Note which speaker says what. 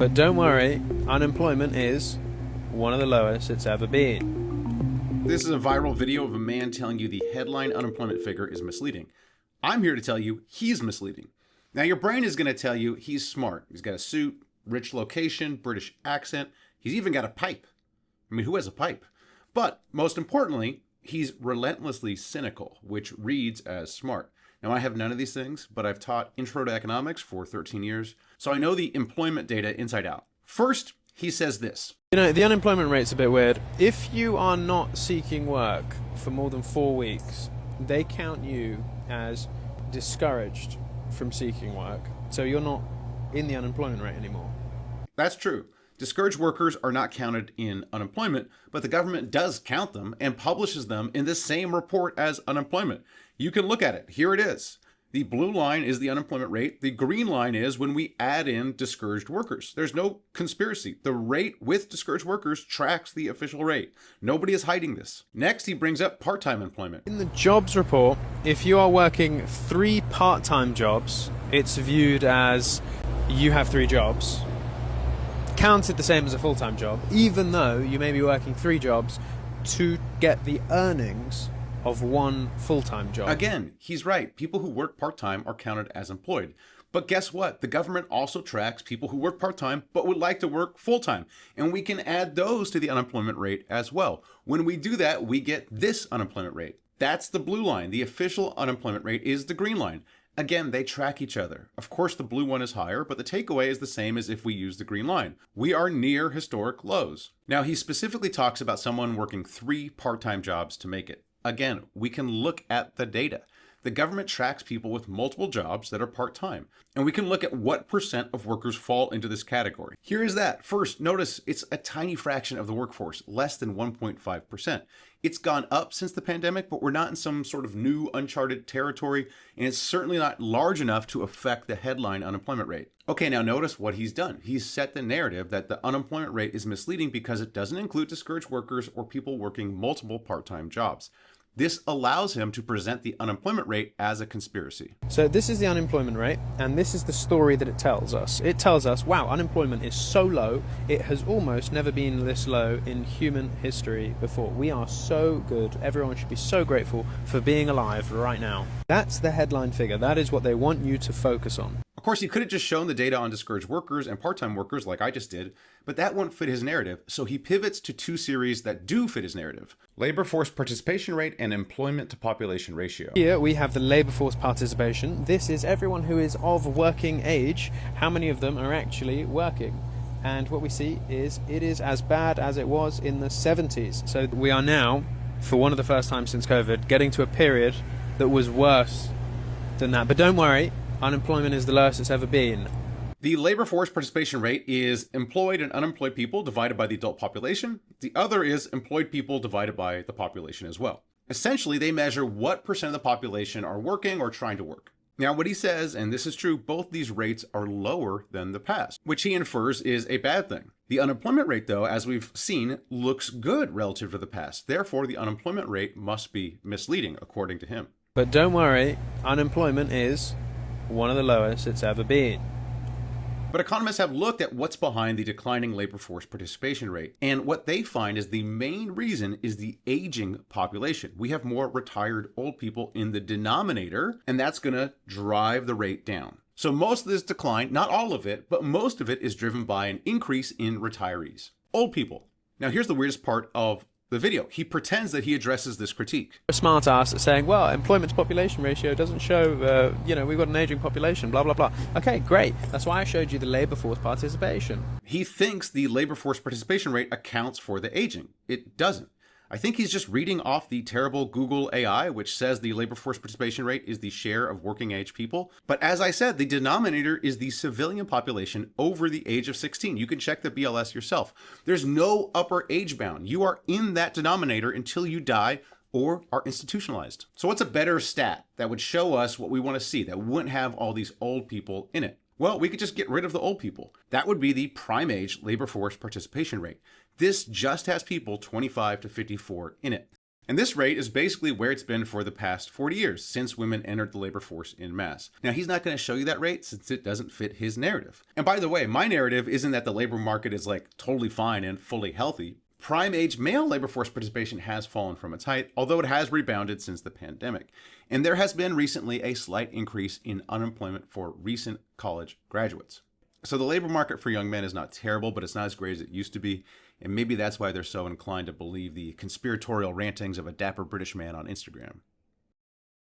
Speaker 1: But don't worry, unemployment is one of the lowest it's ever been.
Speaker 2: This is a viral video of a man telling you the headline unemployment figure is misleading. I'm here to tell you he's misleading. Now your brain is going to tell you he's smart. He's got a suit, rich location, British accent. He's even got a pipe. I mean, who has a pipe? But most importantly, he's relentlessly cynical, which reads as smart. Now, I have none of these things, but I've taught Intro to Economics for 13 years, so I know the employment data inside out. First, he says this.
Speaker 1: You know, the unemployment rate's a bit weird. If you are not seeking work for more than 4 weeks, they count you as discouraged from seeking work, so you're not in the unemployment rate anymore.
Speaker 2: That's true. Discouraged workers are not counted in unemployment, but the government does count them and publishes them in the same report as unemployment. You can look at it. Here it is. The blue line is the unemployment rate. The green line is when we add in discouraged workers. There's no conspiracy. The rate with discouraged workers tracks the official rate. Nobody is hiding this. Next, he brings up part-time employment.
Speaker 1: In the jobs report, if you are working 3 part-time jobs, it's viewed as you have 3 jobs. Counted the same as a full-time job, even though you may be working 3 jobs to get the earnings of 1 full-time job.
Speaker 2: Again, he's right. People who work part-time are counted as employed. But guess what? The government also tracks people who work part-time but would like to work full-time. And we can add those to the unemployment rate as well. When we do that, we get this unemployment rate. That's the blue line. The official unemployment rate is the green line. Again, they track each other. Of course, the blue one is higher, but the takeaway is the same as if we use the green line. We are near historic lows. Now, he specifically talks about someone working 3 part-time jobs to make it. Again, we can look at the data. The government tracks people with multiple jobs that are part-time, and we can look at what percent of workers fall into this category. Here is that. First, notice it's a tiny fraction of the workforce, less than 1.5%. It's gone up since the pandemic, but we're not in some sort of new uncharted territory, and it's certainly not large enough to affect the headline unemployment rate. Okay, now notice what he's done. He's set the narrative that the unemployment rate is misleading because it doesn't include discouraged workers or people working multiple part-time jobs. This allows him to present the unemployment rate as a conspiracy.
Speaker 1: So this is the unemployment rate, and this is the story that it tells us. It tells us, wow, unemployment is so low, it has almost never been this low in human history before. We are so good. Everyone should be so grateful for being alive right now. That's the headline figure. That is what they want you to focus on.
Speaker 2: Of course, he could have just shown the data on discouraged workers and part-time workers like I just did, but that won't fit his narrative, so he pivots to 2 series that do fit his narrative: labor force participation rate and employment to population ratio.
Speaker 1: Here we have the labor force participation. This is everyone who is of working age. How many of them are actually working? And what we see is it is as bad as it was in the 70s. So we are now, for one of the first times since COVID, getting to a period that was worse than that. But don't worry, unemployment is the lowest it's ever been.
Speaker 2: The labor force participation rate is employed and unemployed people divided by the adult population. The other is employed people divided by the population as well. Essentially, they measure what percent of the population are working or trying to work. Now, what he says, and this is true, both these rates are lower than the past, which he infers is a bad thing. The unemployment rate, though, as we've seen, looks good relative to the past. Therefore, the unemployment rate must be misleading, according to him.
Speaker 1: But don't worry, unemployment is one of the lowest it's ever been.
Speaker 2: But economists have looked at what's behind the declining labor force participation rate, and what they find is the main reason is the aging population. We have more retired old people in the denominator, and that's going to drive the rate down. So most of this decline, not all of it, but most of it is driven by an increase in retirees, old people. Now here's the weirdest part of the video. He pretends that he addresses this critique.
Speaker 1: A smart ass saying, well, employment to population ratio doesn't show, we've got an aging population, blah, blah, blah. Okay, great. That's why I showed you the labor force participation.
Speaker 2: He thinks the labor force participation rate accounts for the aging. It doesn't. I think he's just reading off the terrible Google AI, which says the labor force participation rate is the share of working age people. But as I said, the denominator is the civilian population over the age of 16. You can check the BLS yourself. There's no upper age bound. You are in that denominator until you die or are institutionalized. So what's a better stat that would show us what we want to see, that wouldn't have all these old people in it? Well, we could just get rid of the old people. That would be the prime age labor force participation rate. This just has people 25 to 54 in it. And this rate is basically where it's been for the past 40 years since women entered the labor force in mass. Now, he's not going to show you that rate since it doesn't fit his narrative. And by the way, my narrative isn't that the labor market is like totally fine and fully healthy. Prime age male labor force participation has fallen from its height, although it has rebounded since the pandemic. And there has been recently a slight increase in unemployment for recent college graduates. So the labor market for young men is not terrible, but it's not as great as it used to be. And maybe that's why they're so inclined to believe the conspiratorial rantings of a dapper British man on Instagram.